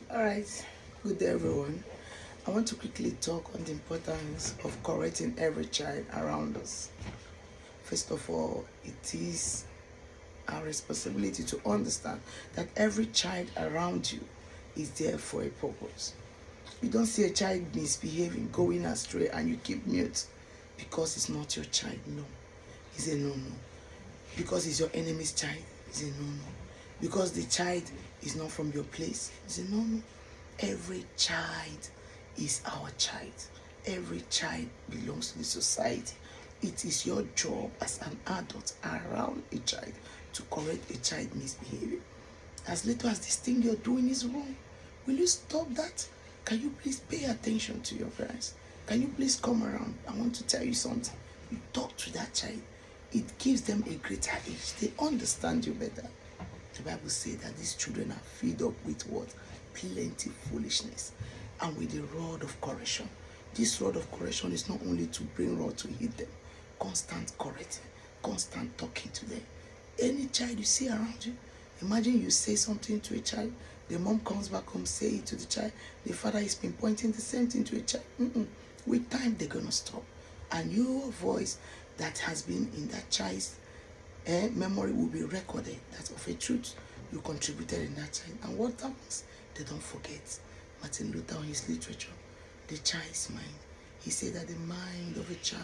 All right, good day, everyone. I want to quickly talk on the importance of correcting every child around us. First of all, it is our responsibility to understand that every child around you is there for a purpose. You don't see a child misbehaving, going astray, and you keep mute because it's not your child. No, it's a no. Because it's your enemy's child, it's a no. Because the child is not from your place, it's a no. Every child is our child. Every child belongs to the society. It is your job as an adult around a child to correct a child misbehaving. As little as this thing you're doing is wrong, will you stop that? Can you please pay attention to your parents? Can you please come around? I want to tell you something. You talk to that child. It gives them a greater age. They understand you better. The Bible says that these children are filled up with what? Plenty foolishness. And with the rod of correction. This rod of correction is not only to bring rod to hit them. Constant correcting. Constant talking to them. Any child you see around you, imagine you say something to a child, the mom comes back home, say it to the child, the father is pinpointing the same thing to a child. With time, they're going to stop. And your voice that has been in that child's memory will be recorded, that of a truth you contributed in that child. And what happens? They don't forget. Martin Luther, in his literature, the child's mind, he said that the mind of a child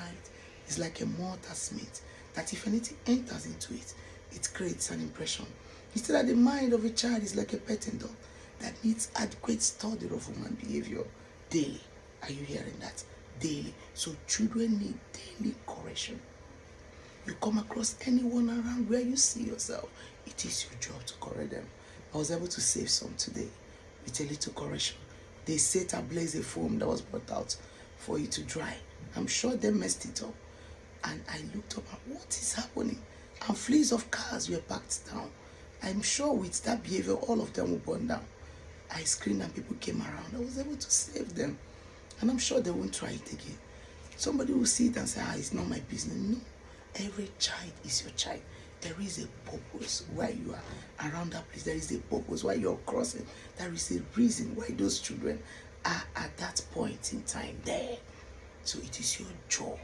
is like a mortar smith, that if anything enters into it, it creates an impression. He said that the mind of a child is like a petting dog that needs adequate study of human behavior daily. Are you hearing that? Daily. So children need daily correction. You come across anyone around where you see yourself, it is your job to correct them. I was able to save some today with a little correction. They set ablaze a foam that was brought out for it to dry. I'm sure they messed it up. And I looked up and what is happening? And fleas of cars were packed down. I'm sure with that behavior, all of them will burn down. I screamed and people came around. I was able to save them. And I'm sure they won't try it again. Somebody will see it and say, it's not my business. No, every child is your child. There is a purpose why you are around that place. There is a purpose why you're crossing. There is a reason why those children are at that point in time there. So it is your job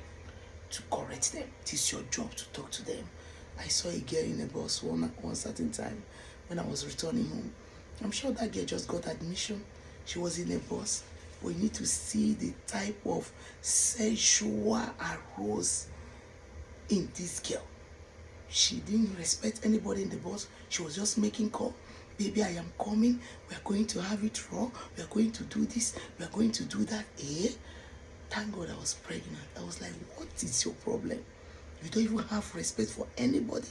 to correct them. It is your job to talk to them. I saw a girl in a bus one certain time when I was returning home. I'm sure that girl just got admission. She was in a bus. We need to see the type of sexual arousal in this girl. She didn't respect anybody in the bus. She was just making call. Baby, I am coming. We are going to have it raw. We are going to do this. We are going to do that. Thank God I was pregnant. I was like, what is your problem? You don't even have respect for anybody.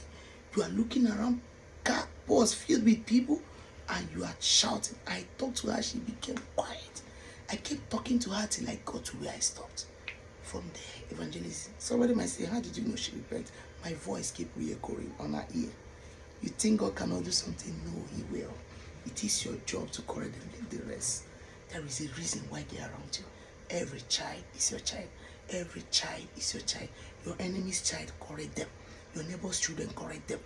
You are looking around, car bus filled with people, and you are shouting. I talked to her, she became quiet. I kept talking to her till I got to where I stopped. From there, evangelism. Somebody might say, how did you know she repented? My voice kept re-echoing on her ear. You think God cannot do something? No, He will. It is your job to correct them, leave the rest. There is a reason why they are around you. Every child is your child. Every child is your child. Your enemy's child, correct them. Your neighbor's children, correct them.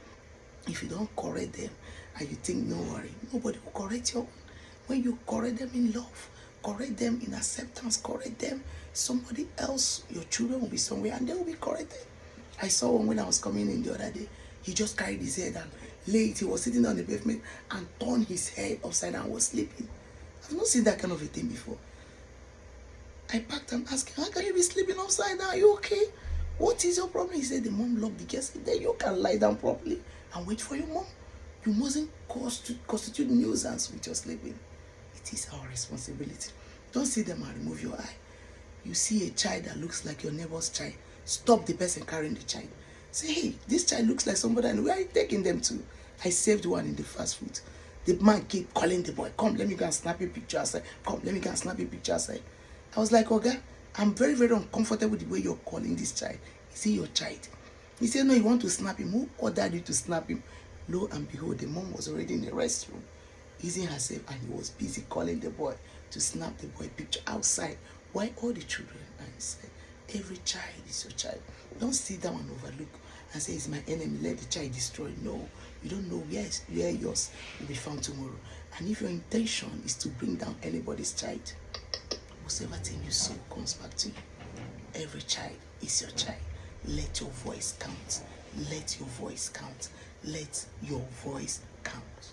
If you don't correct them and you think, no worry, nobody will correct your own. When you correct them in love, correct them in acceptance, correct them, somebody else, your children will be somewhere and they will be corrected. I saw one when I was coming in the other day. He just carried his head and laid. He was sitting on the pavement and turned his head upside down and was sleeping. I've not seen that kind of a thing before. I packed and asked him, how can you be sleeping upside down? Are you okay? What is your problem? He said, the mom locked the gate. Then you can lie down properly and wait for your mom. You mustn't constitute nuisance with your sleeping. It is our responsibility. Don't see them and remove your eye. You see a child that looks like your neighbor's child. Stop the person carrying the child. Say, hey, this child looks like somebody, and where are you taking them to? I saved one in the fast food. The man kept calling the boy, come, let me go and snap a picture outside. Come, let me go and snap a picture outside. I was like, okay, I'm very, very uncomfortable with the way you're calling this child. Is he your child? He said, no, you want to snap him. Who ordered you to snap him? Lo and behold, the mom was already in the restroom, easing herself, and he was busy calling the boy to snap the boy picture outside. Why all the children are inside? Every child is your child. Don't sit down and overlook and say it's my enemy, let the child destroy. No, you don't know where yours will be found tomorrow. And if your intention is to bring down anybody's child, whatever thing you sow comes back to you. Every child is your child. Let your voice count. Let your voice count. Let your voice count.